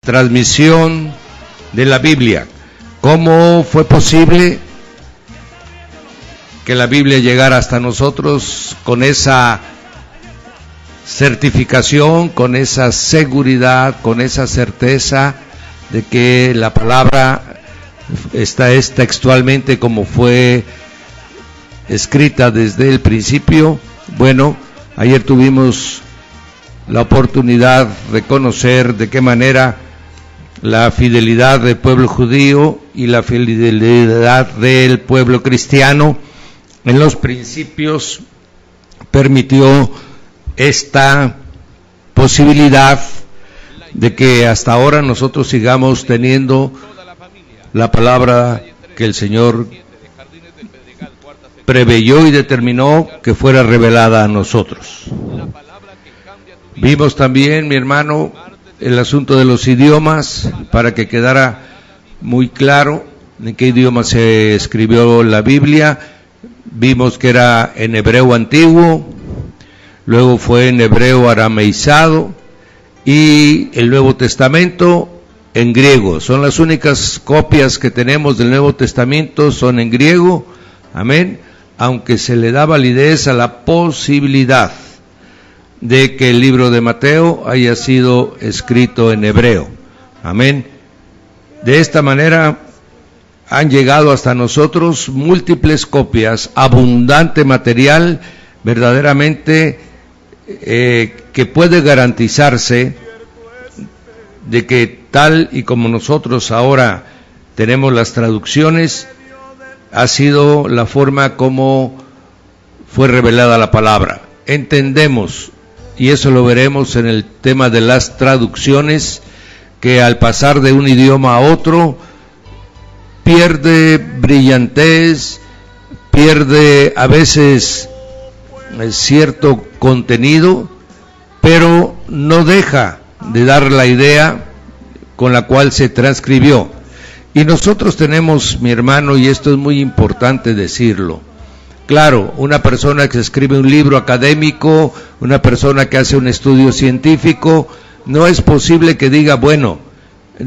transmisión de la Biblia. ¿Cómo fue posible que la Biblia llegara hasta nosotros con esa certificación, con esa seguridad, con esa certeza de que la palabra es textualmente como fue escrita desde el principio? Bueno, ayer tuvimos la oportunidad de conocer de qué manera la fidelidad del pueblo judío y la fidelidad del pueblo cristiano en los principios permitió esta posibilidad de que hasta ahora nosotros sigamos teniendo la palabra que el Señor preveyó y determinó que fuera revelada a nosotros. Vimos también, mi hermano, el asunto de los idiomas, para que quedara muy claro en qué idioma se escribió la Biblia. Vimos que era en hebreo antiguo, luego fue en hebreo arameizado y el Nuevo Testamento en griego. Son las únicas copias que tenemos del Nuevo Testamento, son en griego, amén, aunque se le da validez a la posibilidad de que el libro de Mateo haya sido escrito en hebreo, amén. De esta manera han llegado hasta nosotros múltiples copias, abundante material, verdaderamente que puede garantizarse de que tal y como nosotros ahora tenemos las traducciones, ha sido la forma como fue revelada la palabra. Entendemos, y eso lo veremos en el tema de las traducciones, que al pasar de un idioma a otro, pierde brillantez, pierde a veces cierto contenido, pero no deja de dar la idea con la cual se transcribió. Y nosotros tenemos, mi hermano, y esto es muy importante decirlo, claro, una persona que escribe un libro académico, una persona que hace un estudio científico, no es posible que diga, bueno,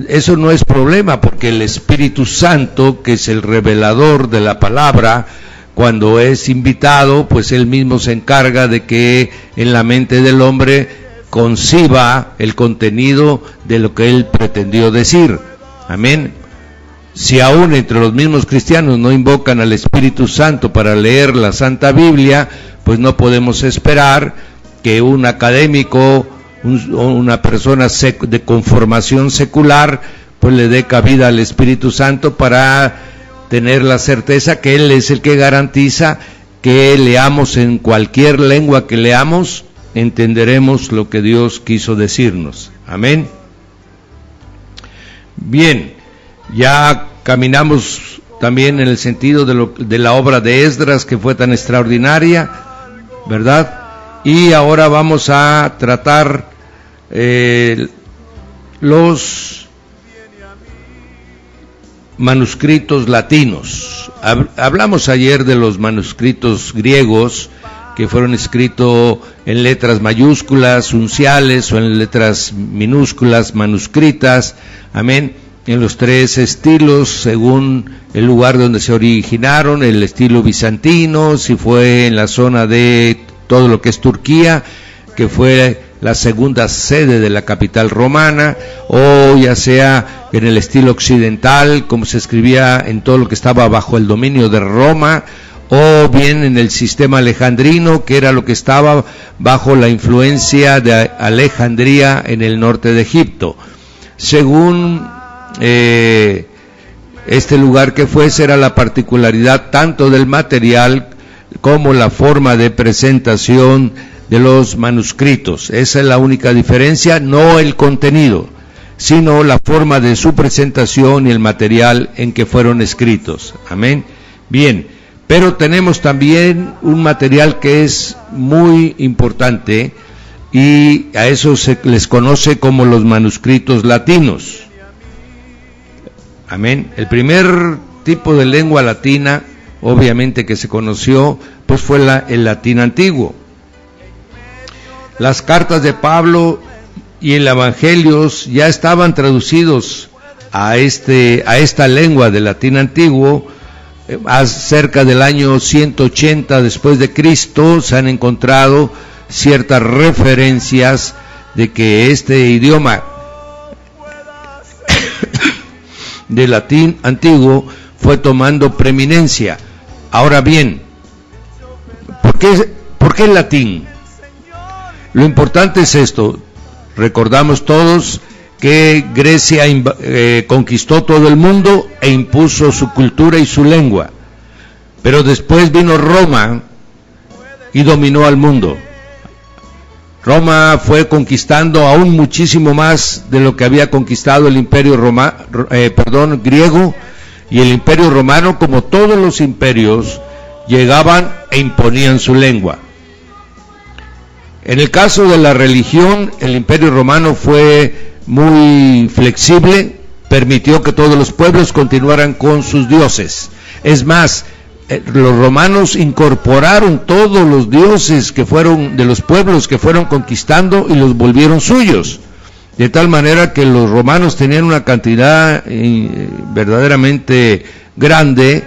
eso no es problema, porque el Espíritu Santo, que es el revelador de la palabra, cuando es invitado, pues él mismo se encarga de que en la mente del hombre conciba el contenido de lo que él pretendió decir. Amén. Si aún entre los mismos cristianos no invocan al Espíritu Santo para leer la Santa Biblia, pues no podemos esperar que un académico, una persona de conformación secular, pues le dé cabida al Espíritu Santo para tener la certeza que Él es el que garantiza que leamos en cualquier lengua que leamos, entenderemos lo que Dios quiso decirnos. Amén. Bien, ya caminamos también en el sentido de la obra de Esdras, que fue tan extraordinaria, ¿verdad? Y ahora vamos a tratar los manuscritos latinos. Hablamos ayer de los manuscritos griegos que fueron escritos en letras mayúsculas, unciales, o en letras minúsculas, manuscritas, amén, en los tres estilos, según el lugar donde se originaron, el estilo bizantino, si fue en la zona de todo lo que es Turquía, que fue la segunda sede de la capital romana, o ya sea en el estilo occidental, como se escribía en todo lo que estaba bajo el dominio de Roma, o bien en el sistema alejandrino, que era lo que estaba bajo la influencia de Alejandría en el norte de Egipto. Según este lugar que fuese, era la particularidad tanto del material como la forma de presentación de los manuscritos. Esa es la única diferencia, no el contenido, sino la forma de su presentación y el material en que fueron escritos. Amén. Bien, pero tenemos también un material que es muy importante, y a eso se les conoce como los manuscritos latinos. Amén. El primer tipo de lengua latina, obviamente, que se conoció, pues fue el latín antiguo. Las cartas de Pablo y el Evangelios ya estaban traducidos a esta lengua del latín antiguo. Cerca del año 180 después de Cristo se han encontrado ciertas referencias de que este idioma del latín antiguo fue tomando preeminencia. Ahora bien, ¿por qué el latín? Lo importante es esto. Recordamos todos que Grecia conquistó todo el mundo e impuso su cultura y su lengua, pero después vino Roma y dominó al mundo. Roma fue conquistando aún muchísimo más de lo que había conquistado el imperio griego, y el imperio romano, como todos los imperios, llegaban e imponían su lengua. En el caso de la religión, el imperio romano fue muy flexible, permitió que todos los pueblos continuaran con sus dioses. Es más, los romanos incorporaron todos los dioses que fueron de los pueblos que fueron conquistando y los volvieron suyos, de tal manera que los romanos tenían una cantidad verdaderamente grande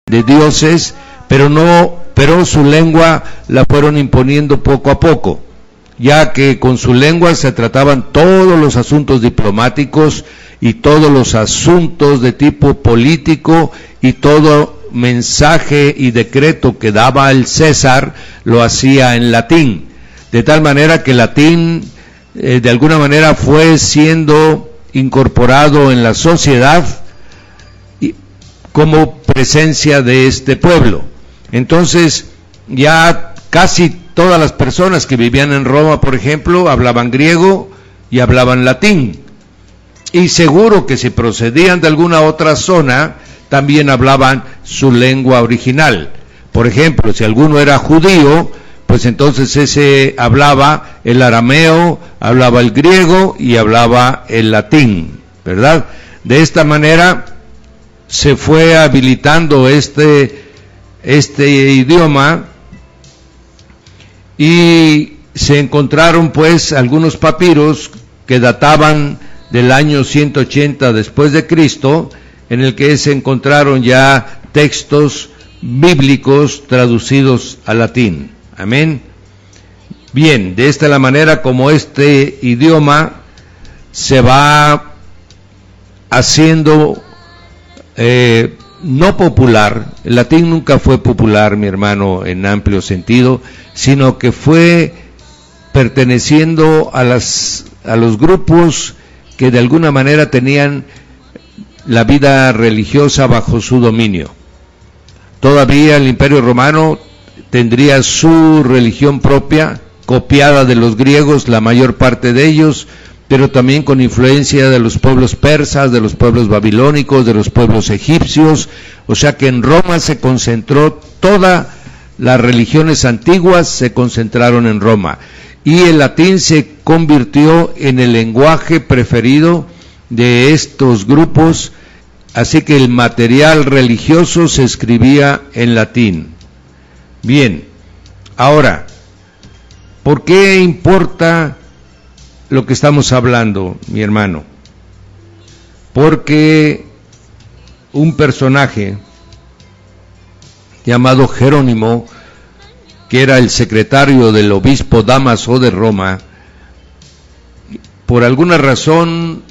de dioses, pero su lengua la fueron imponiendo poco a poco, ya que con su lengua se trataban todos los asuntos diplomáticos y todos los asuntos de tipo político, y todo mensaje y decreto que daba el César lo hacía en latín, de tal manera que el latín de alguna manera fue siendo incorporado en la sociedad como presencia de este pueblo. Entonces ya casi todas las personas que vivían en Roma, por ejemplo, hablaban griego y hablaban latín. Y seguro que si procedían de alguna otra zona, también hablaban su lengua original. Por ejemplo, si alguno era judío, pues entonces ese hablaba el arameo, hablaba el griego y hablaba el latín, ¿verdad? De esta manera se fue habilitando este idioma, y se encontraron pues algunos papiros que databan del año 180 después de Cristo, en el que se encontraron ya textos bíblicos traducidos al latín. Amén. Bien, de esta es la manera como este idioma se va haciendo no popular. El latín nunca fue popular, mi hermano, en amplio sentido, sino que fue perteneciendo a los grupos que de alguna manera tenían la vida religiosa bajo su dominio. Todavía el Imperio Romano tendría su religión propia, copiada de los griegos, la mayor parte de ellos, pero también con influencia de los pueblos persas, de los pueblos babilónicos, de los pueblos egipcios. O sea que en Roma se concentró, todas las religiones antiguas se concentraron en Roma, y el latín se convirtió en el lenguaje preferido de estos grupos, así que el material religioso se escribía en latín. Bien, ahora, ¿por qué importa lo que estamos hablando, mi hermano? Porque un personaje llamado Jerónimo, que era el secretario del obispo Dámaso de Roma, por alguna razón,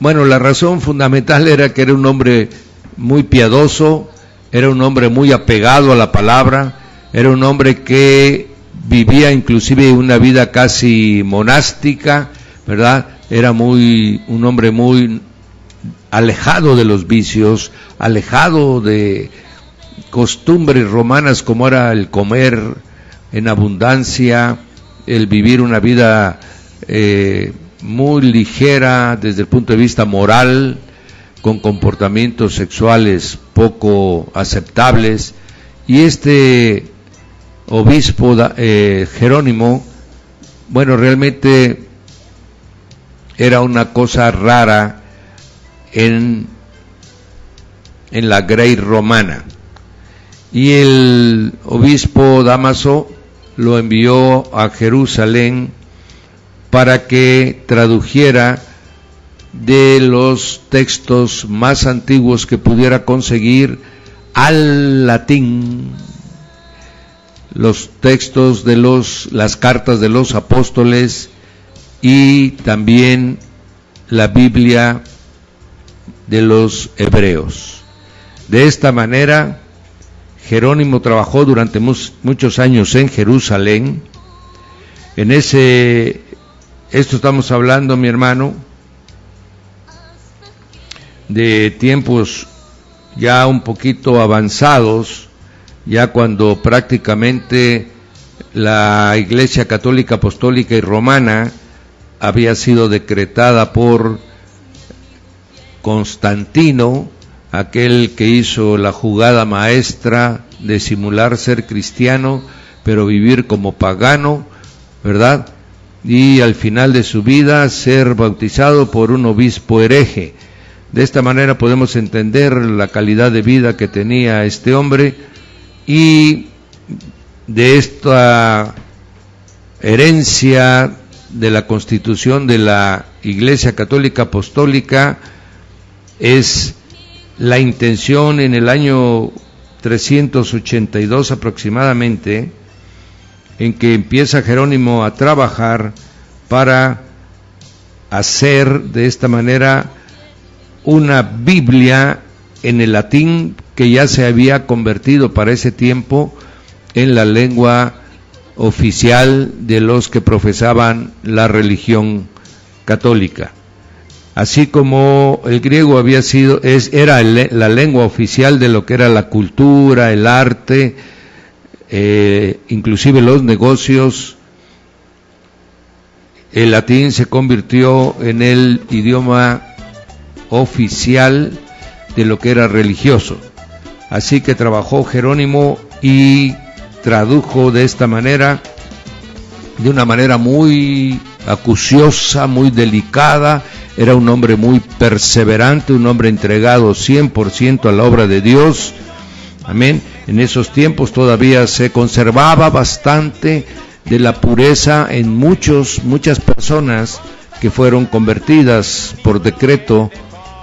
la razón fundamental era que era un hombre muy piadoso, era un hombre muy apegado a la palabra, era un hombre que vivía inclusive una vida casi monástica, ¿verdad? Era un hombre muy alejado de los vicios, alejado de costumbres romanas como era el comer en abundancia, el vivir una vida muy ligera desde el punto de vista moral, con comportamientos sexuales poco aceptables. Y este obispo Jerónimo, realmente era una cosa rara en la grey romana. Y el obispo Dámaso lo envió a Jerusalén para que tradujera de los textos más antiguos que pudiera conseguir al latín los textos de las cartas de los apóstoles y también la Biblia de los hebreos. De esta manera, Jerónimo trabajó durante muchos años en Jerusalén. Esto estamos hablando, mi hermano, de tiempos ya un poquito avanzados, ya cuando prácticamente la Iglesia Católica Apostólica y Romana había sido decretada por Constantino, aquel que hizo la jugada maestra de simular ser cristiano, pero vivir como pagano, ¿verdad? Y al final de su vida ser bautizado por un obispo hereje. De esta manera podemos entender la calidad de vida que tenía este hombre, y de esta herencia de la constitución de la Iglesia Católica Apostólica es la intención en el año 382 aproximadamente, en que empieza Jerónimo a trabajar para hacer de esta manera una Biblia en el latín que ya se había convertido para ese tiempo en la lengua oficial de los que profesaban la religión católica. Así como el griego era la lengua oficial de lo que era la cultura, el arte, inclusive los negocios, el latín se convirtió en el idioma oficial de lo que era religioso. Así que trabajó Jerónimo y tradujo de esta manera, de una manera muy acuciosa, muy delicada. Era un hombre muy perseverante, un hombre entregado 100% a la obra de Dios. Amén. En esos tiempos todavía se conservaba bastante de la pureza en muchas personas que fueron convertidas por decreto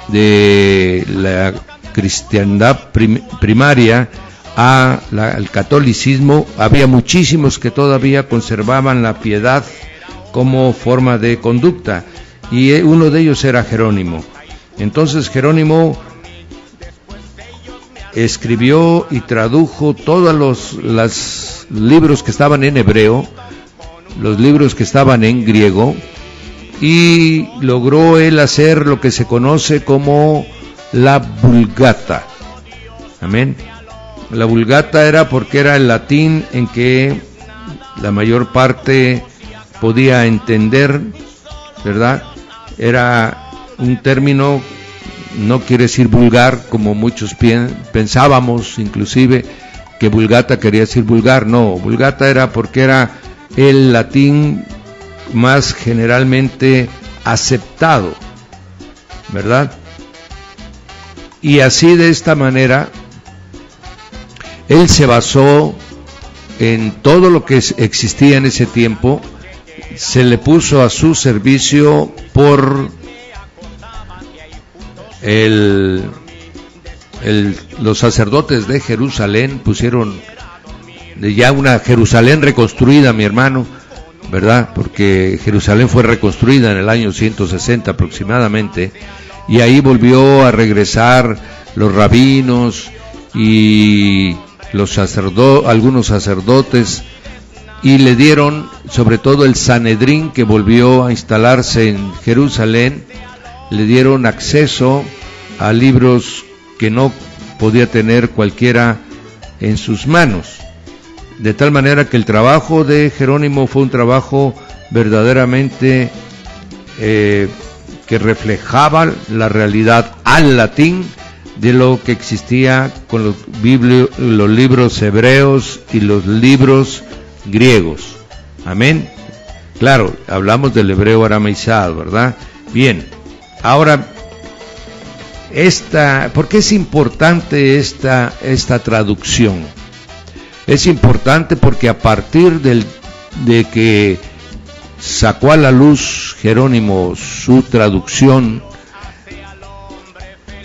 de la cristiandad primaria al catolicismo. Había muchísimos que todavía conservaban la piedad como forma de conducta, y uno de ellos era Jerónimo. Entonces Jerónimo escribió y tradujo todos los libros que estaban en hebreo, los libros que estaban en griego, y logró él hacer lo que se conoce como la Vulgata. Amén. La Vulgata era porque era el latín en que la mayor parte podía entender, ¿verdad? Era un término, no quiere decir vulgar como muchos pensábamos, inclusive que Vulgata quería decir vulgar. No, Vulgata era porque era el latín más generalmente aceptado, ¿verdad? Y así, de esta manera, él se basó en todo lo que existía en ese tiempo, se le puso a su servicio por los sacerdotes de Jerusalén. Pusieron ya una Jerusalén reconstruida, mi hermano, ¿verdad? Porque Jerusalén fue reconstruida en el año 160 aproximadamente, y ahí volvió a regresar los rabinos y algunos sacerdotes, y le dieron, sobre todo el Sanedrín, que volvió a instalarse en Jerusalén, le dieron acceso a libros que no podía tener cualquiera en sus manos. De tal manera que el trabajo de Jerónimo fue un trabajo verdaderamente que reflejaba la realidad al latín de lo que existía con los libros hebreos y los libros griegos. Amén. Claro, hablamos del hebreo aramaizado, ¿verdad? Bien, ahora, ¿por qué es importante esta traducción? Es importante porque a partir de que sacó a la luz Jerónimo su traducción,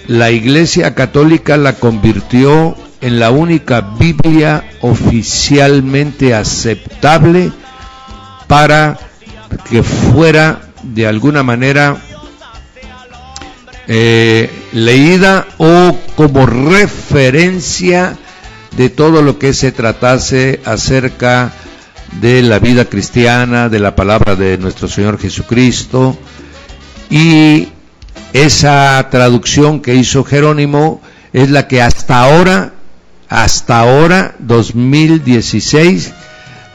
la Iglesia Católica la convirtió en la única Biblia oficialmente aceptable para que fuera de alguna manera leída o como referencia de todo lo que se tratase acerca de la vida cristiana, de la palabra de nuestro Señor Jesucristo. Y esa traducción que hizo Jerónimo es la que hasta ahora, 2016,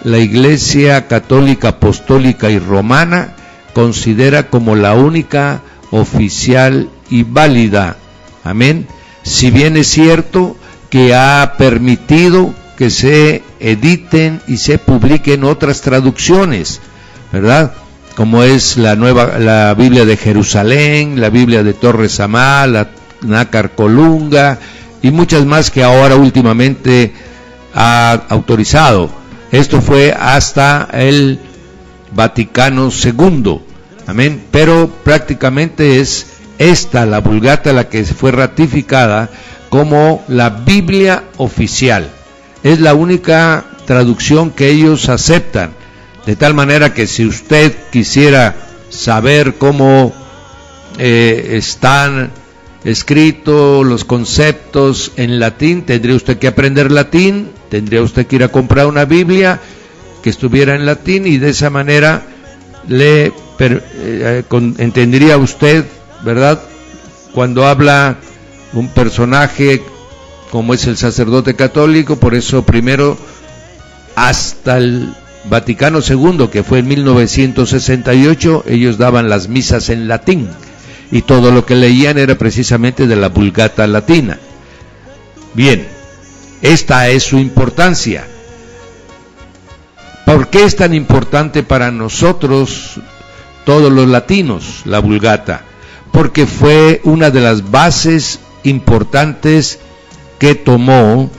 la Iglesia Católica Apostólica y Romana considera como la única oficial y válida. Amén. Si bien es cierto que ha permitido que se editen y se publiquen otras traducciones, ¿verdad? Como es la Biblia de Jerusalén, la Biblia de Torres Amá, la Nácar Colunga y muchas más que ahora últimamente ha autorizado. Esto fue hasta el Vaticano II, amén. Pero prácticamente es esta, la Vulgata, la que fue ratificada como la Biblia oficial. Es la única traducción que ellos aceptan, de tal manera que si usted quisiera saber cómo están escritos los conceptos en latín, tendría usted que aprender latín, tendría usted que ir a comprar una Biblia que estuviera en latín, y de esa manera entendería usted, ¿verdad?, cuando habla un personaje como es el sacerdote católico. Por eso primero, hasta el Vaticano II, que fue en 1968, ellos daban las misas en latín, y todo lo que leían era precisamente de la Vulgata latina. Bien, esta es su importancia. ¿Por qué es tan importante para nosotros, todos los latinos, la Vulgata? Porque fue una de las bases importantes que tomó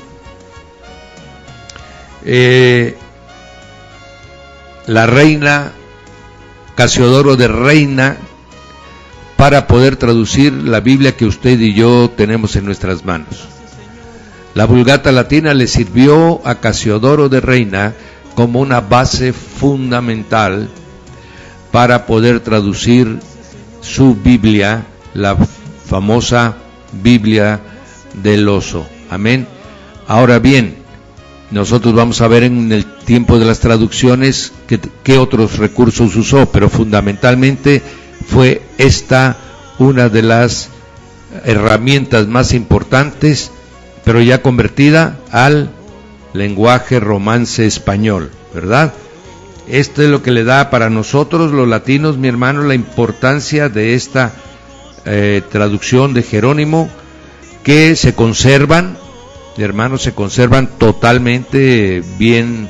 la reina Casiodoro de Reina para poder traducir la Biblia que usted y yo tenemos en nuestras manos. La Vulgata latina le sirvió a Casiodoro de Reina como una base fundamental para poder traducir su Biblia, la famosa Biblia del oso. Amén. Ahora bien, nosotros vamos a ver en el tiempo de las traducciones qué otros recursos usó, pero fundamentalmente fue esta una de las herramientas más importantes, pero ya convertida al lenguaje romance español, ¿verdad? Esto es lo que le da para nosotros los latinos, mi hermano, la importancia de esta traducción de Jerónimo, que se conservan, mi hermano, se conservan totalmente bien,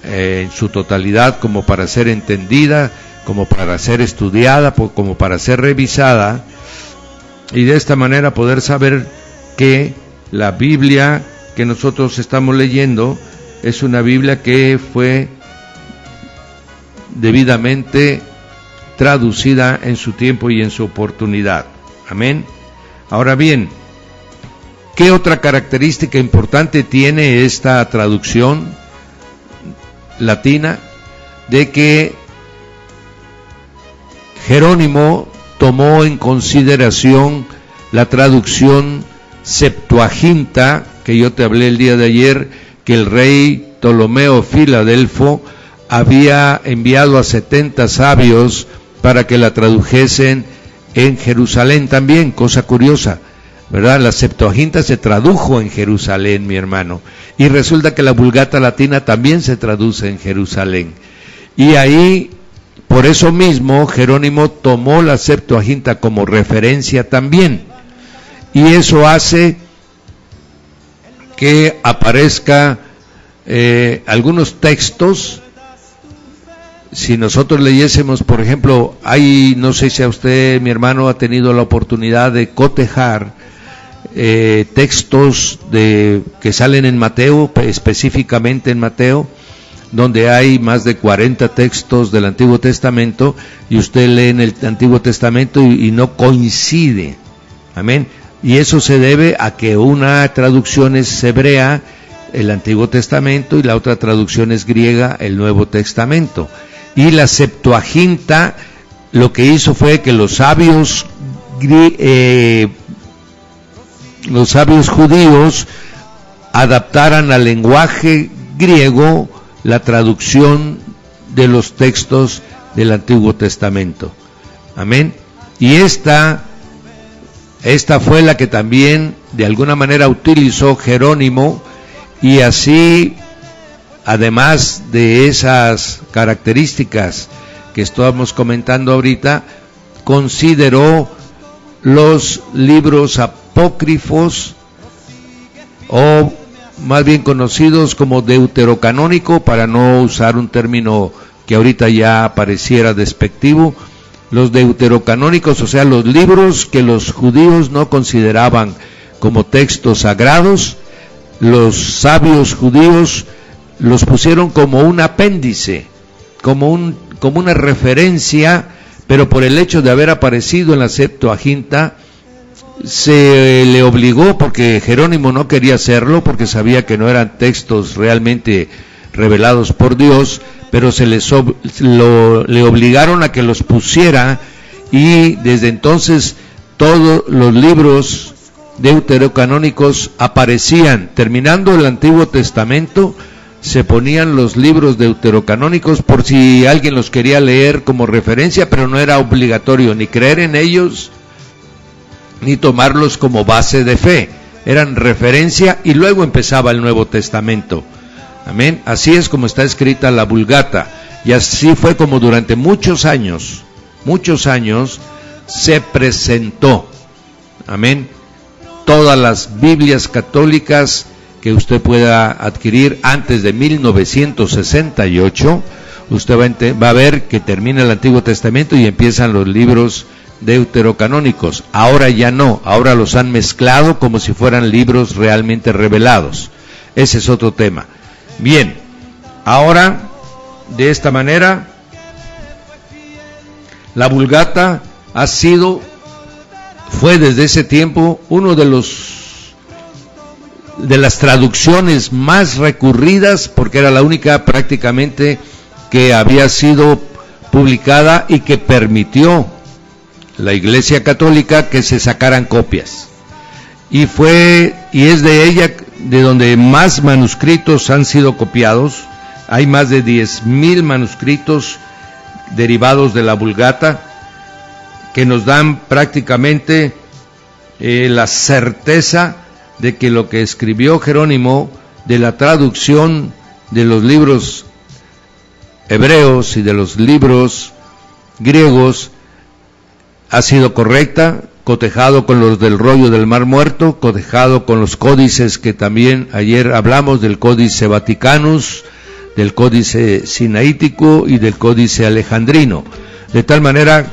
en su totalidad, como para ser entendida, como para ser estudiada, como para ser revisada, y de esta manera poder saber que la Biblia que nosotros estamos leyendo es una Biblia que fue debidamente traducida en su tiempo y en su oportunidad. Amén. Ahora bien, ¿qué otra característica importante tiene esta traducción latina? De que Jerónimo tomó en consideración la traducción Septuaginta, que yo te hablé el día de ayer, que el rey Ptolomeo Filadelfo había enviado a 70 sabios para que la tradujesen en Jerusalén también, cosa curiosa, ¿verdad? La Septuaginta se tradujo en Jerusalén, mi hermano, y resulta que la Vulgata latina también se traduce en Jerusalén. Y ahí, por eso mismo, Jerónimo tomó la Septuaginta como referencia también, y eso hace que aparezca algunos textos. Si nosotros leyésemos, por ejemplo, no sé si a usted, mi hermano, ha tenido la oportunidad de cotejar textos que salen en Mateo, específicamente en Mateo, donde hay más de 40 textos del Antiguo Testamento, y usted lee en el Antiguo Testamento y no coincide. Amén. Y eso se debe a que una traducción es hebrea, el Antiguo Testamento, y la otra traducción es griega, el Nuevo Testamento. Y la Septuaginta lo que hizo fue que los sabios judíos adaptaran al lenguaje griego la traducción de los textos del Antiguo Testamento. Amén. Y esta fue la que también de alguna manera utilizó Jerónimo, y así, además de esas características que estamos comentando ahorita, consideró los libros apócrifos, o más bien conocidos como deuterocanónico, para no usar un término que ahorita ya pareciera despectivo. Los deuterocanónicos, o sea, los libros que los judíos no consideraban como textos sagrados, los sabios judíos los pusieron como un apéndice, como una referencia, pero por el hecho de haber aparecido en la Septuaginta, se le obligó, porque Jerónimo no quería hacerlo, porque sabía que no eran textos realmente revelados por Dios, pero le obligaron a que los pusiera, y desde entonces todos los libros deuterocanónicos aparecían. Terminando el Antiguo Testamento, se ponían los libros deuterocanónicos por si alguien los quería leer como referencia, pero no era obligatorio ni creer en ellos, ni tomarlos como base de fe. Eran referencia, y luego empezaba el Nuevo Testamento. Amén. Así es como está escrita la Vulgata, y así fue como durante muchos años se presentó. Amén. Todas las Biblias católicas que usted pueda adquirir antes de 1968, usted va a ver que termina el Antiguo Testamento y empiezan los libros deuterocanónicos. Ahora ya no, ahora los han mezclado como si fueran libros realmente revelados. Ese es otro tema. Bien, ahora de esta manera la Vulgata fue desde ese tiempo uno de las traducciones más recurridas, porque era la única prácticamente que había sido publicada y que permitió la Iglesia Católica que se sacaran copias. Y es de ella de donde más manuscritos han sido copiados. Hay más de 10,000 manuscritos derivados de la Vulgata, que nos dan prácticamente la certeza de que lo que escribió Jerónimo, de la traducción de los libros hebreos y de los libros griegos, ha sido correcta, cotejado con los del rollo del Mar Muerto, cotejado con los códices que también ayer hablamos, del Códice Vaticanus, del Códice Sinaítico y del Códice Alejandrino. De tal manera,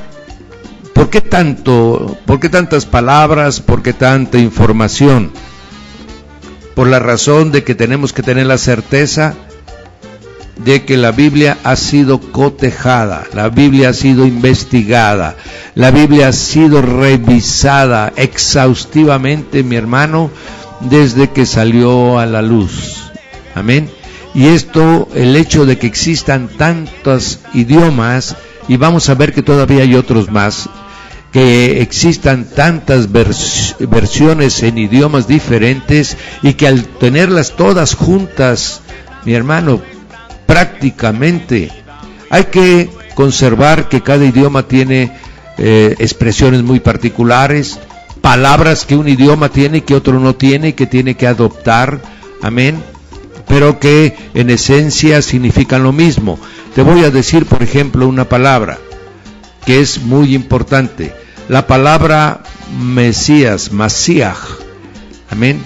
¿por qué tantas palabras? ¿Por qué tanta información? Por la razón de que tenemos que tener la certeza de que la Biblia ha sido cotejada, la Biblia ha sido investigada, la Biblia ha sido revisada exhaustivamente, mi hermano, desde que salió a la luz. Amén. Y esto, el hecho de que existan tantos idiomas, y vamos a ver que todavía hay otros más, que existan tantas versiones en idiomas diferentes, y que al tenerlas todas juntas, mi hermano, prácticamente hay que conservar que cada idioma tiene expresiones muy particulares, palabras que un idioma tiene y que otro no tiene, y que tiene que adoptar, amén, pero que en esencia significan lo mismo. Te voy a decir, por ejemplo, una palabra que es muy importante, la palabra Mesías, Mashiach, amén.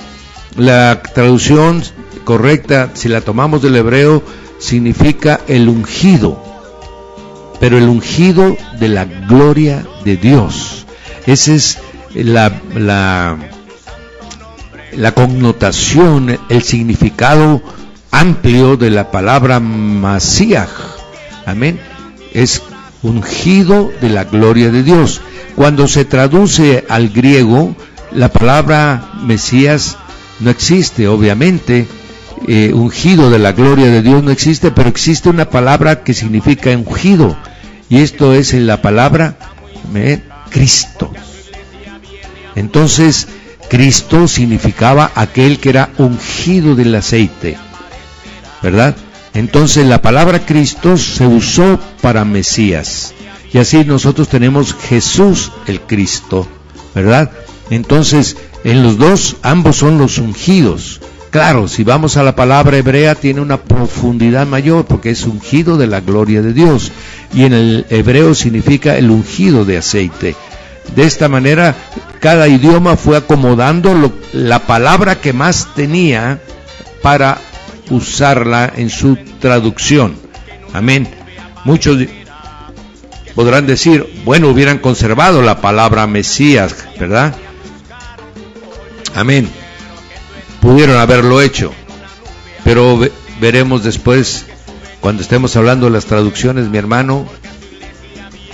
La traducción correcta, si la tomamos del hebreo, significa el ungido, pero el ungido de la gloria de Dios. Esa es la la connotación, el significado amplio de la palabra Masías. Amén. Es ungido de la gloria de Dios. Cuando se traduce al griego, la palabra Mesías no existe, obviamente. Ungido de la gloria de Dios no existe, pero existe una palabra que significa ungido, y esto es la palabra Cristo. Entonces, Cristo significaba aquel que era ungido del aceite, ¿verdad? Entonces la palabra Cristo se usó para Mesías, y así nosotros tenemos Jesús el Cristo, ¿verdad? Entonces, en los dos, ambos son los ungidos. Claro, si vamos a la palabra hebrea, tiene una profundidad mayor, porque es ungido de la gloria de Dios, y en el hebreo significa el ungido de aceite. De esta manera, cada idioma fue acomodando la palabra que más tenía para usarla en su traducción. Amén. Muchos podrán decir, bueno, hubieran conservado la palabra Mesías, ¿verdad? Amén. Pudieron haberlo hecho, pero veremos después, cuando estemos hablando de las traducciones, mi hermano,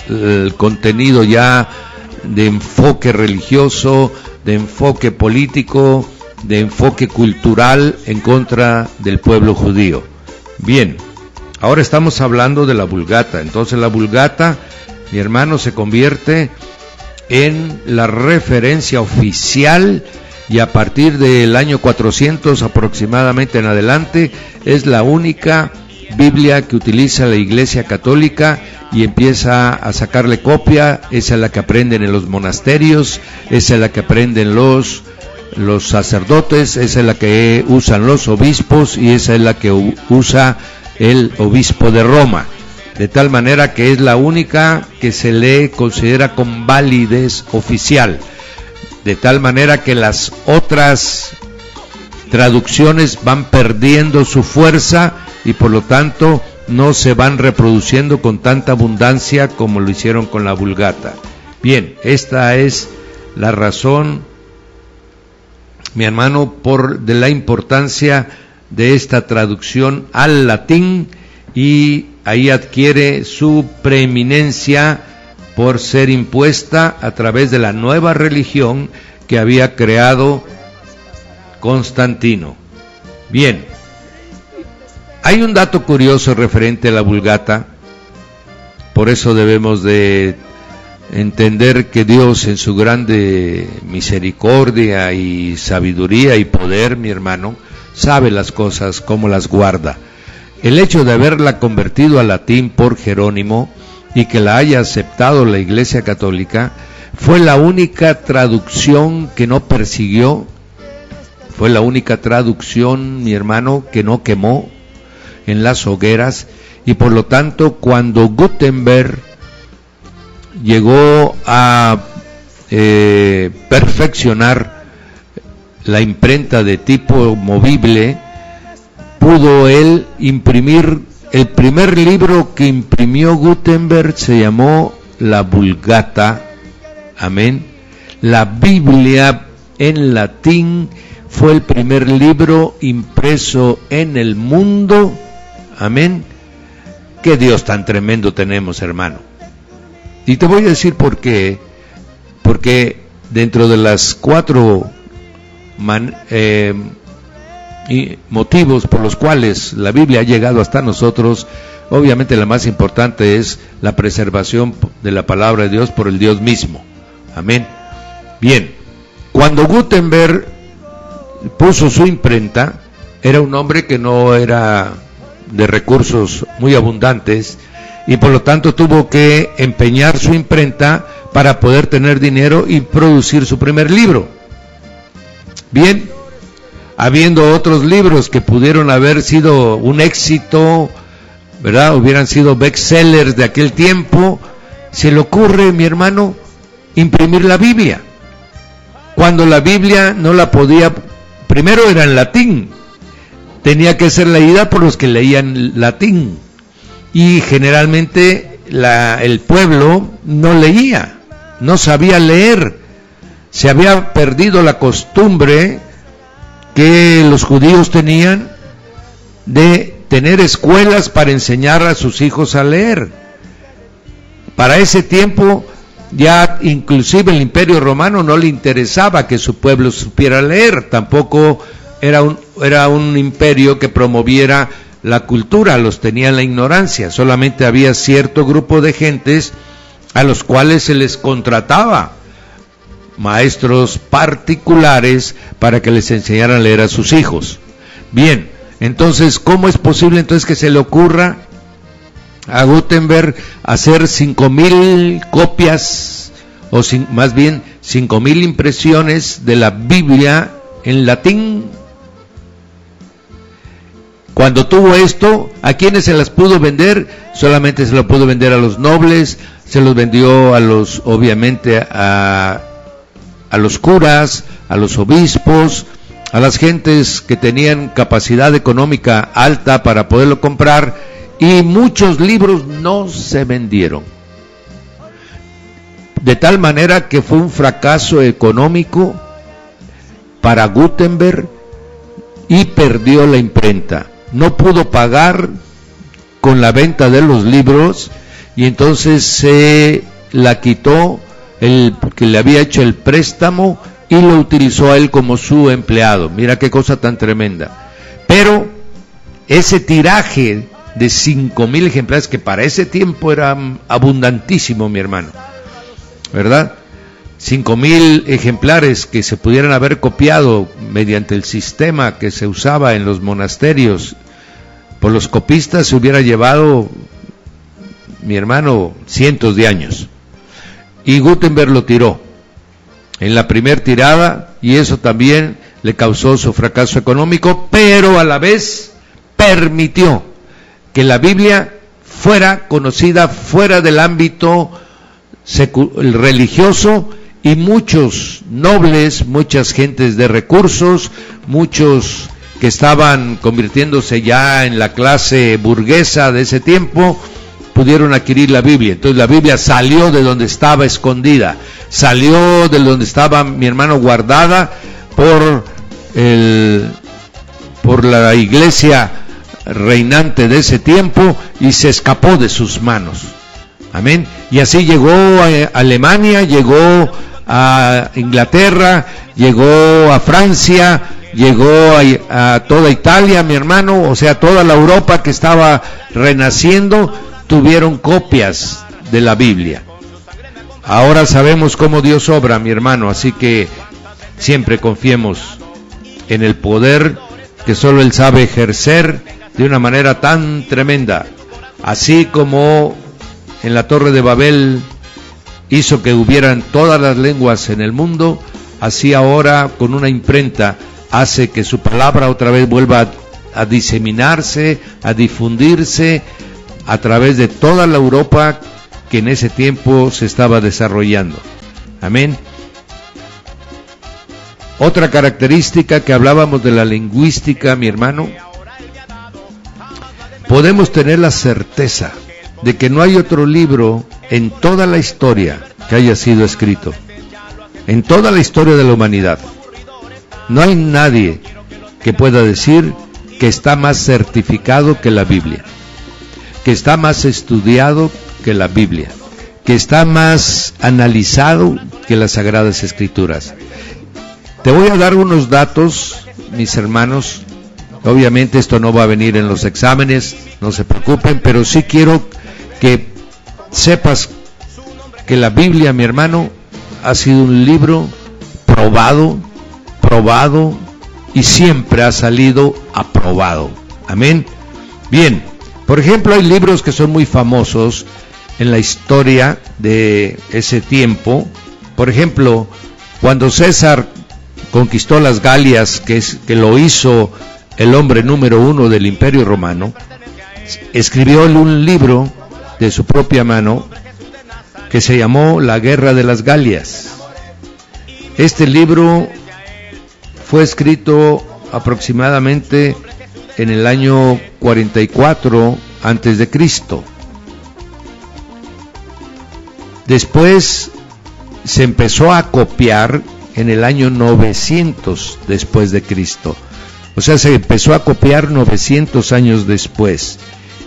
el contenido ya de enfoque religioso, de enfoque político, de enfoque cultural en contra del pueblo judío. Bien, ahora estamos hablando de la Vulgata. Entonces la Vulgata, mi hermano, se convierte en la referencia oficial, y a partir del año 400 aproximadamente en adelante es la única Biblia que utiliza la Iglesia Católica, y empieza a sacarle copia. Esa es la que aprenden en los monasterios, esa es la que aprenden los sacerdotes, esa es la que usan los obispos, y esa es la que usa el obispo de Roma, de tal manera que es la única que se le considera con validez oficial, de tal manera que las otras traducciones van perdiendo su fuerza y por lo tanto no se van reproduciendo con tanta abundancia como lo hicieron con la Vulgata. Bien, esta es la razón, mi hermano, de la importancia de esta traducción al latín, y ahí adquiere su preeminencia por ser impuesta a través de la nueva religión que había creado Constantino. Bien, hay un dato curioso referente a la Vulgata, por eso debemos de entender que Dios, en su grande misericordia y sabiduría y poder, mi hermano, sabe las cosas, cómo las guarda. El hecho de haberla convertido al latín por Jerónimo y que la haya aceptado la Iglesia Católica, fue la única traducción que no persiguió, fue la única traducción, mi hermano, que no quemó en las hogueras, y por lo tanto, cuando Gutenberg llegó a perfeccionar la imprenta de tipo movible, pudo él imprimir. El primer libro que imprimió Gutenberg se llamó la Vulgata. Amén. La Biblia en latín fue el primer libro impreso en el mundo. Amén. Qué Dios tan tremendo tenemos, hermano. Y te voy a decir por qué. Porque dentro de las 4 motivos por los cuales la Biblia ha llegado hasta nosotros, obviamente la más importante es la preservación de la palabra de Dios por el Dios mismo. Amén. Bien, cuando Gutenberg puso su imprenta, era un hombre que no era de recursos muy abundantes, y por lo tanto tuvo que empeñar su imprenta para poder tener dinero y producir su primer libro. Bien, habiendo otros libros que pudieron haber sido un éxito, ¿verdad? Hubieran sido bestsellers de aquel tiempo, se le ocurre, mi hermano, imprimir la Biblia. Cuando la Biblia no la podía, primero era en latín, tenía que ser leída por los que leían latín, y generalmente el pueblo no leía, no sabía leer, se había perdido la costumbre que los judíos tenían de tener escuelas para enseñar a sus hijos a leer. Para ese tiempo ya inclusive el Imperio Romano no le interesaba que su pueblo supiera leer, tampoco era un imperio que promoviera la cultura, los tenía en la ignorancia, solamente había cierto grupo de gentes a los cuales se les contrataba maestros particulares para que les enseñaran a leer a sus hijos. Bien, entonces, ¿cómo es posible entonces que se le ocurra a Gutenberg hacer 5,000 copias, o más bien 5,000 impresiones de la Biblia en latín? Cuando tuvo esto, ¿a quiénes se las pudo vender? Solamente se lo pudo vender a los nobles, se los vendió a los, obviamente, a los curas, a los obispos, a las gentes que tenían capacidad económica alta para poderlo comprar, y muchos libros no se vendieron. De tal manera que fue un fracaso económico para Gutenberg y perdió la imprenta. No pudo pagar con la venta de los libros y entonces se la quitó el que le había hecho el préstamo y lo utilizó a él como su empleado. Mira qué cosa tan tremenda. Pero ese tiraje de 5,000 ejemplares, que para ese tiempo era abundantísimo, mi hermano, ¿verdad? 5,000 ejemplares que se pudieran haber copiado mediante el sistema que se usaba en los monasterios por los copistas, se hubiera llevado, mi hermano, cientos de años. Y Gutenberg lo tiró en la primer tirada, y eso también le causó su fracaso económico, pero a la vez permitió que la Biblia fuera conocida fuera del ámbito religioso, y muchos nobles, muchas gentes de recursos, muchos que estaban convirtiéndose ya en la clase burguesa de ese tiempo, pudieron adquirir la Biblia. Entonces la Biblia salió de donde estaba escondida, salió de donde estaba, mi hermano, guardada por la iglesia reinante de ese tiempo, y se escapó de sus manos. Amén. Y así llegó a Alemania, llegó a Inglaterra, llegó a Francia, llegó a toda Italia, mi hermano, o sea, toda la Europa que estaba renaciendo, tuvieron copias de la Biblia. Ahora sabemos cómo Dios obra, mi hermano, así que siempre confiemos en el poder que solo Él sabe ejercer de una manera tan tremenda. Así como en la Torre de Babel hizo que hubieran todas las lenguas en el mundo, así ahora con una imprenta hace que su palabra otra vez vuelva a diseminarse, a difundirse a través de toda la Europa que en ese tiempo se estaba desarrollando. Amén. Otra característica que hablábamos de la lingüística, mi hermano, podemos tener la certeza de que no hay otro libro en toda la historia que haya sido escrito, en toda la historia de la humanidad. No hay nadie que pueda decir que está más certificado que la Biblia, que está más estudiado que la Biblia, que está más analizado que las Sagradas Escrituras. Te voy a dar unos datos, mis hermanos. Obviamente esto no va a venir en los exámenes, no se preocupen, pero sí quiero que sepas que la Biblia, mi hermano, ha sido un libro probado y siempre ha salido aprobado. Amén. Bien, por ejemplo, hay libros que son muy famosos en la historia de ese tiempo. Por ejemplo, cuando César conquistó las Galias, que lo hizo el hombre número 1 del Imperio Romano, escribió un libro de su propia mano que se llamó La Guerra de las Galias. Este libro fue escrito aproximadamente en el año 44 antes de Cristo. Después se empezó a copiar en el año 900 después de Cristo. O sea, se empezó a copiar 900 años después.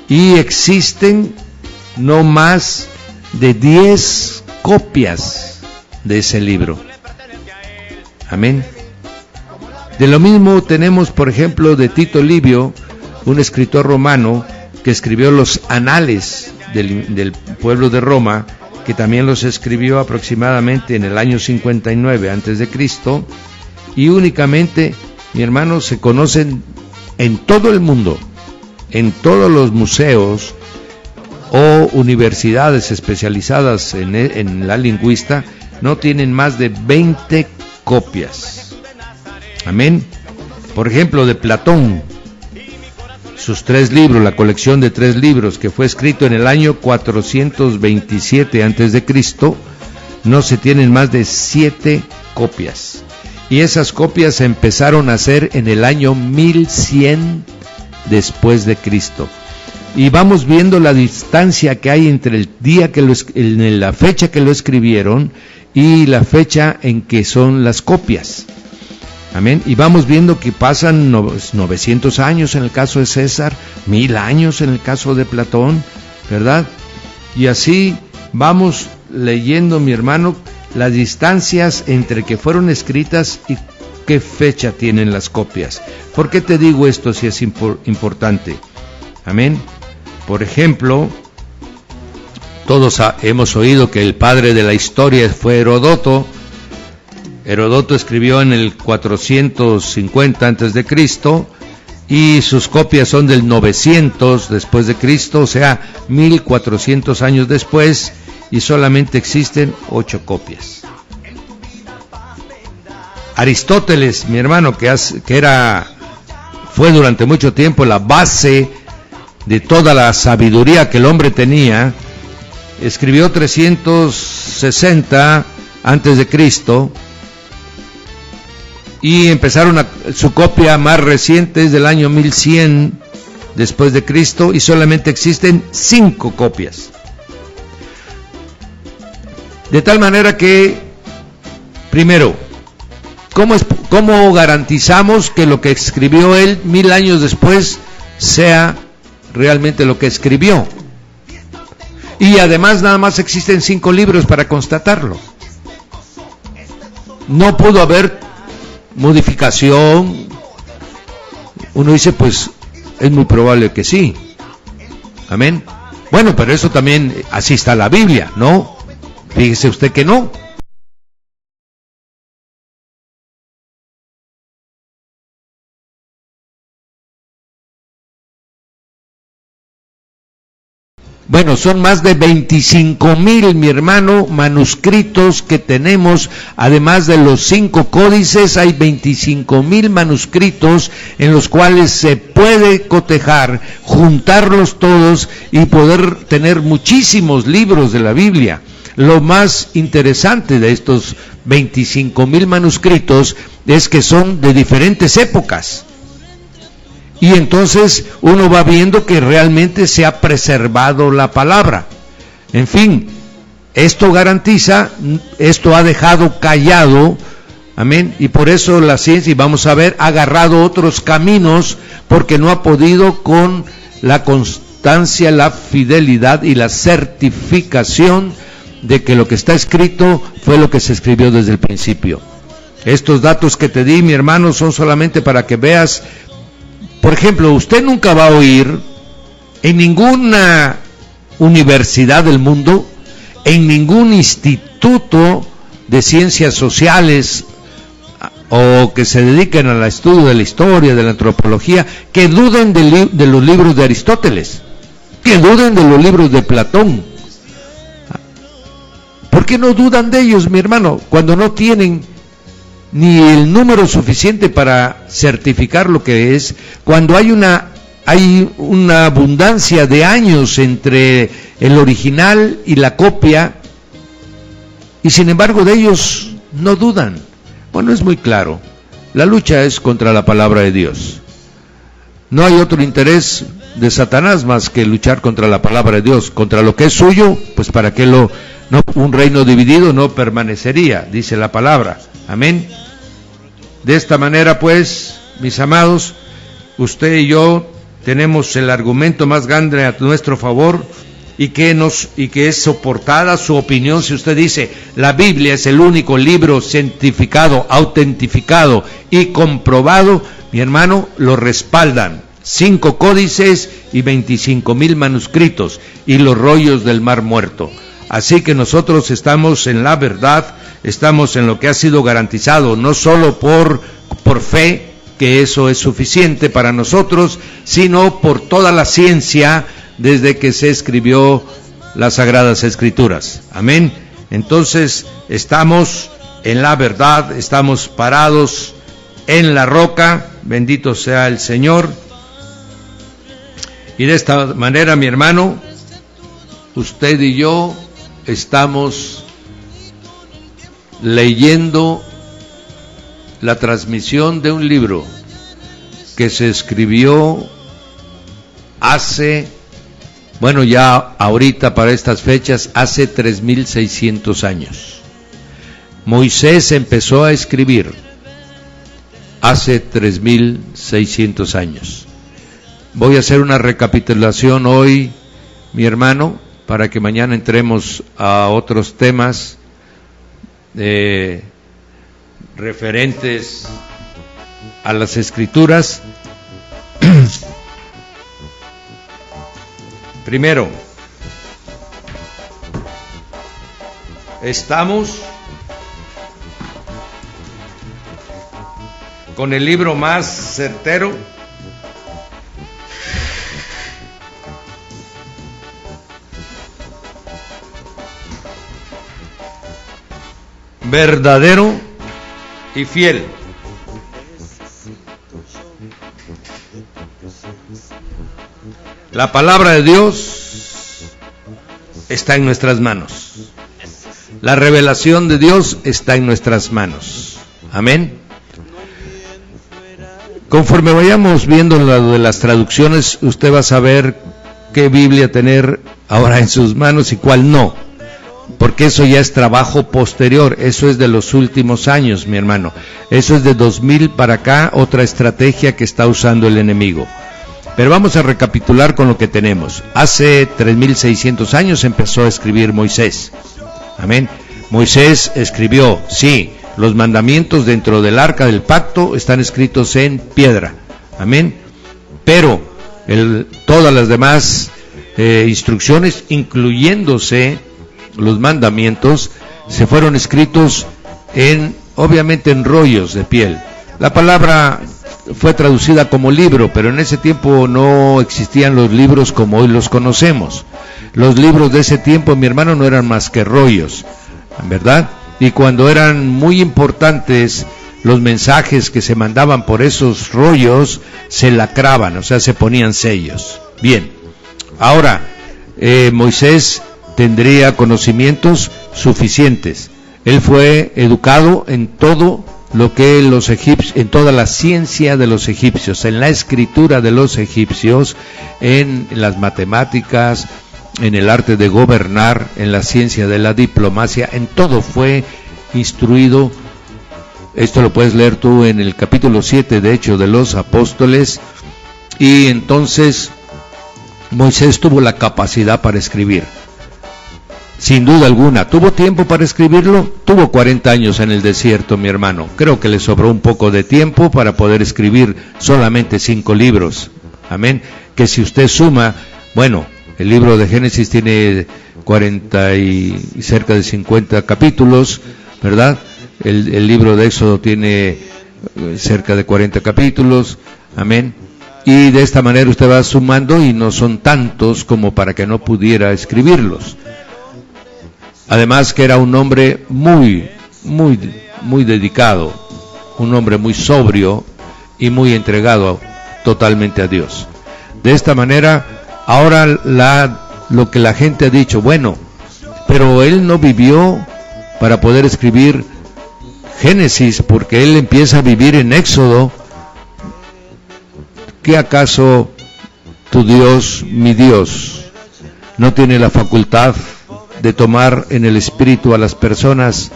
Y existen no más de 10 copias de ese libro. Amén. De lo mismo tenemos, por ejemplo, de Tito Livio, un escritor romano que escribió los anales del pueblo de Roma, que también los escribió aproximadamente en el año 59 a.C., y únicamente, mi hermano, se conocen en todo el mundo, en todos los museos o universidades especializadas en la lingüista, no tienen más de 20 copias. Amén. Por ejemplo, de Platón, sus 3 libros, la colección de 3 libros, que fue escrito en el año 427 a.C., no se tienen más de 7 copias. Y esas copias se empezaron a hacer en el año 1100 después de Cristo. Y vamos viendo la distancia que hay entre el día en la fecha que lo escribieron y la fecha en que son las copias. Amén. Y vamos viendo que pasan 900 años en el caso de César, 1000 años en el caso de Platón, ¿verdad? Y así vamos leyendo, mi hermano, las distancias entre que fueron escritas y qué fecha tienen las copias. ¿Por qué te digo esto si es importante? Amén. Por ejemplo, todos hemos oído que el padre de la historia fue Heródoto. Heródoto escribió en el 450 a.C. y sus copias son del 900 después de Cristo, o sea, 1400 años después, y solamente existen 8 copias. Aristóteles, mi hermano, fue durante mucho tiempo la base de toda la sabiduría que el hombre tenía, escribió 360 antes de Cristo, y su copia más reciente es del año 1100 después de Cristo, y solamente existen 5 copias. De tal manera que, primero, ¿cómo garantizamos que lo que escribió él 1000 años después sea realmente lo que escribió? Y además nada más existen 5 libros para constatarlo. No pudo haber modificación. Uno dice, pues es muy probable que sí. Amén. Bueno, pero eso también, así está la Biblia, ¿no? Fíjese usted que no. Bueno, son más de 25,000, mi hermano, manuscritos que tenemos. Además de los 5 códices, hay 25,000 manuscritos en los cuales se puede cotejar, juntarlos todos y poder tener muchísimos libros de la Biblia. Lo más interesante de estos 25,000 manuscritos es que son de diferentes épocas. Y entonces uno va viendo que realmente se ha preservado la palabra. En fin, esto garantiza, esto ha dejado callado, amén, y por eso la ciencia, y vamos a ver, ha agarrado otros caminos, porque no ha podido con la constancia, la fidelidad y la certificación de que lo que está escrito fue lo que se escribió desde el principio. Estos datos que te di, mi hermano, son solamente para que veas. Por ejemplo, usted nunca va a oír en ninguna universidad del mundo, en ningún instituto de ciencias sociales o que se dediquen al estudio de la historia, de la antropología, que duden de los libros de Aristóteles, que duden de los libros de Platón. ¿Por qué no dudan de ellos, mi hermano, cuando no tienen ni el número suficiente para certificar lo que es, cuando hay una abundancia de años entre el original y la copia, y sin embargo de ellos no dudan? Bueno, es muy claro, la lucha es contra la palabra de Dios. No hay otro interés de Satanás más que luchar contra la palabra de Dios, contra lo que es suyo, pues para qué un reino dividido no permanecería, dice la palabra. Amén. De esta manera, pues, mis amados, usted y yo tenemos el argumento más grande a nuestro favor y que es soportada su opinión. Si usted dice, la Biblia es el único libro cientificado, autentificado y comprobado, mi hermano, lo respaldan 5 códices y 25,000 manuscritos y los rollos del Mar Muerto. Así que nosotros estamos en la verdad, estamos en lo que ha sido garantizado, no solo por fe, que eso es suficiente para nosotros, sino por toda la ciencia desde que se escribió las Sagradas Escrituras. Amén. Entonces, estamos en la verdad, estamos parados en la roca, bendito sea el Señor. Y de esta manera, mi hermano, usted y yo estamos leyendo la transmisión de un libro que se escribió hace, ya ahorita para estas fechas, hace 3,600 años. Moisés empezó a escribir hace 3,600 años. Voy a hacer una recapitulación hoy, mi hermano, para que mañana entremos a otros temas referentes a las Escrituras. Primero, estamos con el libro más certero, verdadero y fiel. La palabra de Dios está en nuestras manos. La revelación de Dios está en nuestras manos. Amén. Conforme vayamos viendo lo de las traducciones, usted va a saber qué Biblia tener ahora en sus manos y cuál no. Porque eso ya es trabajo posterior, eso es de los últimos años, mi hermano. Eso es de 2000 para acá, otra estrategia que está usando el enemigo. Pero vamos a recapitular con lo que tenemos. Hace 3,600 años empezó a escribir Moisés. Amén. Moisés escribió, sí, los mandamientos dentro del arca del pacto están escritos en piedra. Amén. Pero todas las demás instrucciones, incluyéndose los mandamientos, se fueron escritos obviamente en rollos de piel. La palabra fue traducida como libro, pero en ese tiempo no existían los libros como hoy los conocemos. Los libros de ese tiempo, mi hermano, no eran más que rollos, ¿verdad? Y cuando eran muy importantes los mensajes que se mandaban por esos rollos, se lacraban, o sea, se ponían sellos. Bien, ahora, Moisés tendría conocimientos suficientes. Él fue educado en todo lo que los egipcios, en toda la ciencia de los egipcios, en la escritura de los egipcios, en las matemáticas, en el arte de gobernar, en la ciencia de la diplomacia, en todo fue instruido. Esto lo puedes leer tú en el capítulo 7 de Hechos de los Apóstoles. Y entonces Moisés tuvo la capacidad para escribir. Sin duda alguna, ¿tuvo tiempo para escribirlo? Tuvo 40 años en el desierto, mi hermano. Creo que le sobró un poco de tiempo para poder escribir solamente 5 libros. Amén. Que si usted suma, el libro de Génesis tiene 40 y cerca de 50 capítulos, ¿verdad? El libro de Éxodo tiene cerca de 40 capítulos. Amén. Y de esta manera usted va sumando y no son tantos como para que no pudiera escribirlos. Además que era un hombre muy dedicado, un hombre muy sobrio y muy entregado totalmente a Dios. De esta manera, ahora lo que la gente ha dicho, pero él no vivió para poder escribir Génesis, porque él empieza a vivir en Éxodo. ¿Qué acaso tu Dios, mi Dios, no tiene la facultad de tomar en el espíritu a las personas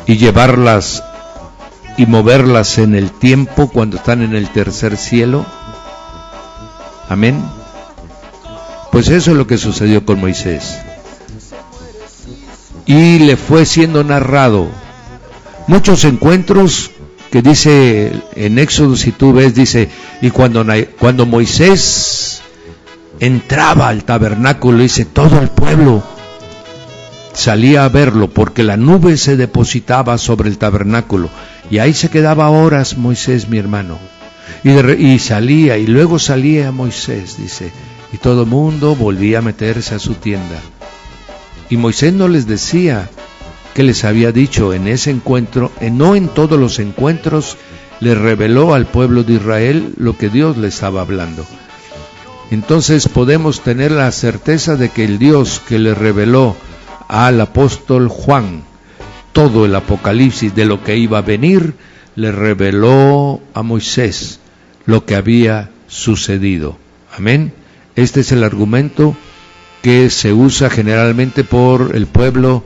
y llevarlas y moverlas en el tiempo cuando están en el tercer cielo. Amén. Pues eso es lo que sucedió con Moisés. Y le fue siendo narrado muchos encuentros que dice en Éxodo, si tú ves, dice, y cuando Moisés entraba al tabernáculo, dice, todo el pueblo salía a verlo, porque la nube se depositaba sobre el tabernáculo, y ahí se quedaba horas Moisés, mi hermano, y salía, y luego salía Moisés, dice, y todo el mundo volvía a meterse a su tienda. Y Moisés no les decía que les había dicho en ese encuentro, no en todos los encuentros, le reveló al pueblo de Israel lo que Dios le estaba hablando. Entonces podemos tener la certeza de que el Dios que le reveló al apóstol Juan todo el Apocalipsis de lo que iba a venir, le reveló a Moisés lo que había sucedido. Amén. Este es el argumento que se usa generalmente por el pueblo,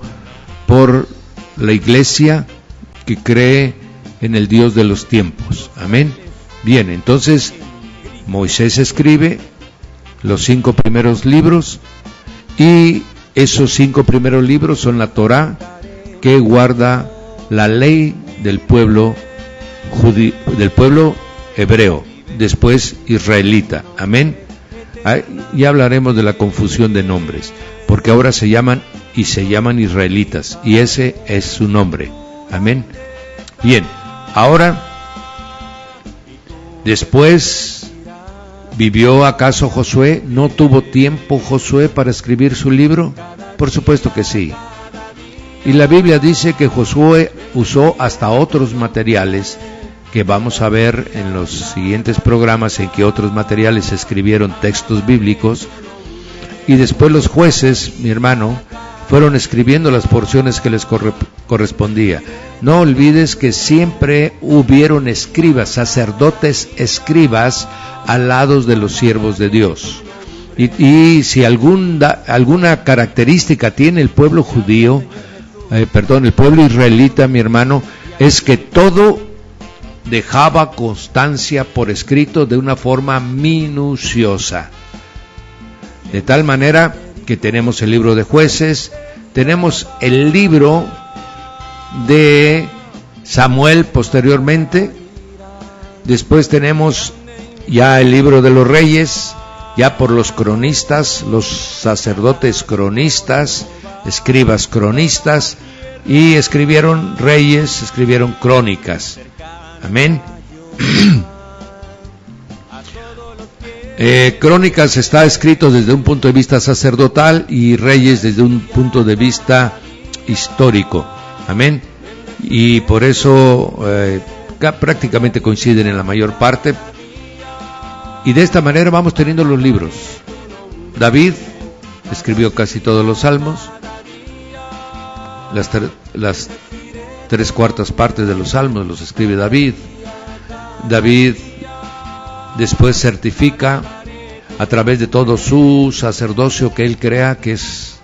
por la iglesia que cree en el Dios de los tiempos. Amén. Bien, entonces Moisés escribe los 5 primeros libros, y esos 5 primeros libros son la Torá, que guarda la ley del pueblo judío, del pueblo hebreo, después israelita. Amén. Ya hablaremos de la confusión de nombres, porque ahora se llaman israelitas, y ese es su nombre. Amén. Bien, ahora, después, ¿vivió acaso Josué? ¿No tuvo tiempo Josué para escribir su libro? Por supuesto que sí. Y la Biblia dice que Josué usó hasta otros materiales, que vamos a ver en los siguientes programas, en que otros materiales se escribieron textos bíblicos, y después los jueces, mi hermano, fueron escribiendo las porciones que les correspondía. No olvides que siempre hubieron escribas, sacerdotes escribas, al lado de los siervos de Dios. Y si alguna característica tiene el pueblo judío, el pueblo israelita, mi hermano, es que todo dejaba constancia por escrito de una forma minuciosa. De tal manera que tenemos el libro de Jueces, tenemos el libro de Samuel posteriormente, después tenemos ya el libro de los Reyes, ya por los cronistas, los sacerdotes cronistas, escribas cronistas, y escribieron reyes, escribieron crónicas. Amén. Crónicas está escrito desde un punto de vista sacerdotal, y Reyes desde un punto de vista histórico. Amén. Y por eso prácticamente coinciden en la mayor parte. Y de esta manera vamos teniendo los libros. David escribió casi todos los salmos, las 3/4 partes de los salmos los escribe David. David después certifica a través de todo su sacerdocio que él crea, que es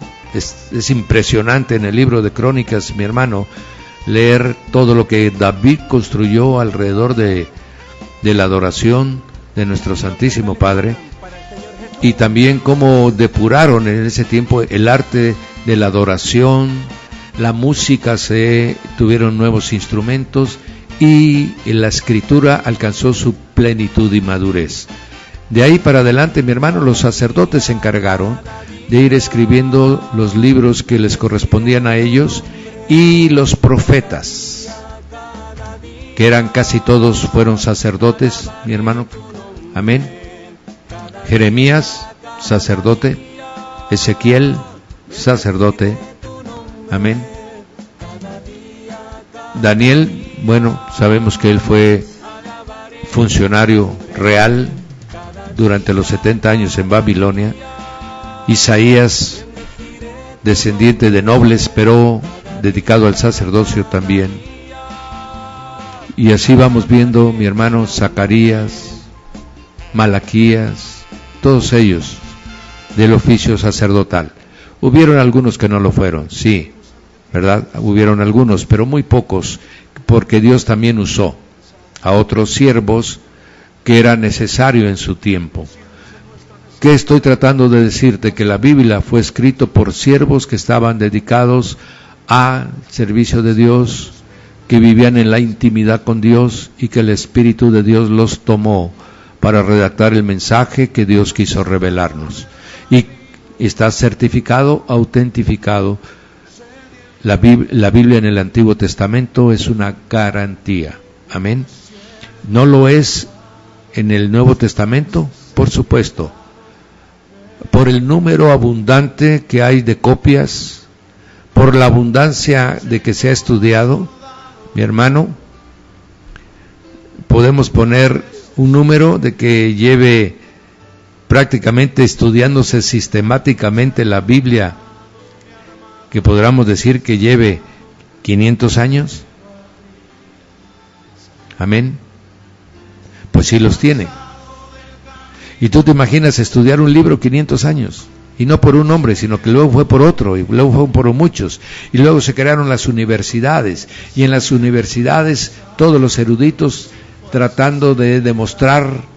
impresionante en el libro de Crónicas, mi hermano, leer todo lo que David construyó alrededor de la adoración de nuestro Santísimo Padre, y también cómo depuraron en ese tiempo el arte de la adoración, la música, se tuvieron nuevos instrumentos, y la escritura alcanzó su plenitud y madurez. De ahí para adelante, mi hermano, los sacerdotes se encargaron de ir escribiendo los libros que les correspondían a ellos, y los profetas, que eran casi todos, fueron sacerdotes, mi hermano. Amén. Jeremías, sacerdote. Ezequiel, sacerdote. Amén. Daniel, bueno, sabemos que él fue funcionario real durante los 70 años en Babilonia. Isaías, descendiente de nobles, pero dedicado al sacerdocio también. Y así vamos viendo, mi hermano, Zacarías, Malaquías, todos ellos del oficio sacerdotal. Hubieron algunos que no lo fueron, sí, ¿verdad? Hubieron algunos, pero muy pocos, porque Dios también usó a otros siervos que era necesario en su tiempo. ¿Qué estoy tratando de decirte? Que la Biblia fue escrito por siervos que estaban dedicados al servicio de Dios, que vivían en la intimidad con Dios y que el Espíritu de Dios los tomó para redactar el mensaje que Dios quiso revelarnos. Y está certificado, autentificado. La Biblia en el Antiguo Testamento es una garantía. Amén. ¿No lo es en el Nuevo Testamento? Por supuesto. Por el número abundante que hay de copias, por la abundancia de que se ha estudiado, mi hermano, podemos poner un número de que lleve prácticamente estudiándose sistemáticamente la Biblia, que podríamos decir que lleve 500 años. Amén. Pues sí los tiene. Y tú te imaginas estudiar un libro 500 años, y no por un hombre, sino que luego fue por otro, y luego fue por muchos, y luego se crearon las universidades, y en las universidades todos los eruditos tratando de demostrar,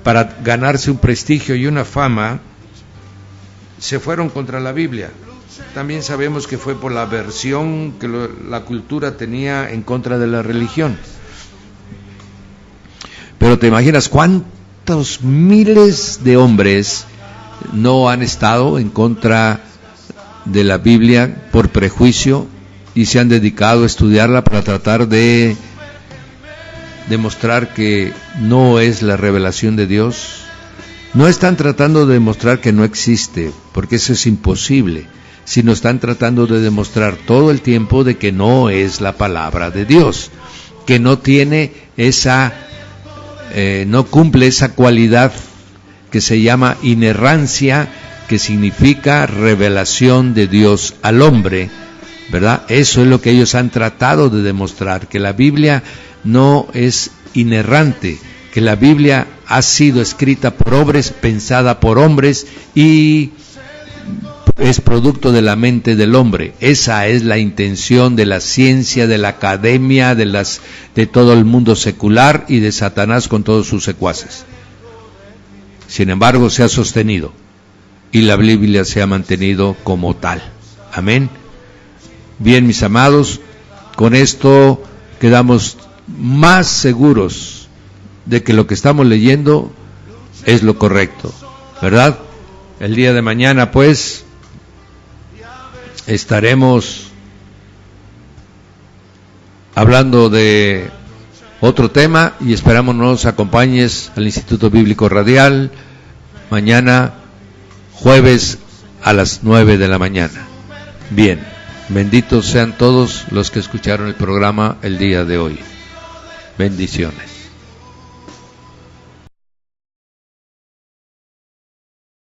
para ganarse un prestigio y una fama, se fueron contra la Biblia. También sabemos que fue por la aversión que la cultura tenía en contra de la religión. Pero te imaginas cuántos miles de hombres no han estado en contra de la Biblia por prejuicio y se han dedicado a estudiarla para tratar de demostrar que no es la revelación de Dios. No están tratando de demostrar que no existe, porque eso es imposible, sino están tratando de demostrar todo el tiempo de que no es la palabra de Dios, que no tiene no cumple esa cualidad que se llama inerrancia, que significa revelación de Dios al hombre, ¿verdad? Eso es lo que ellos han tratado de demostrar, que la Biblia no es inerrante, que la Biblia ha sido escrita por hombres, pensada por hombres y es producto de la mente del hombre. Esa es la intención de la ciencia, de la academia, de todo el mundo secular y de Satanás con todos sus secuaces. Sin embargo, se ha sostenido y la Biblia se ha mantenido como tal. Amén. Bien, mis amados, con esto quedamos más seguros de que lo que estamos leyendo es lo correcto, ¿verdad? El día de mañana, pues, estaremos hablando de otro tema y esperamos nos acompañes al Instituto Bíblico Radial mañana jueves a las 9 de la mañana. Bien, benditos sean todos los que escucharon el programa el día de hoy. Bendiciones.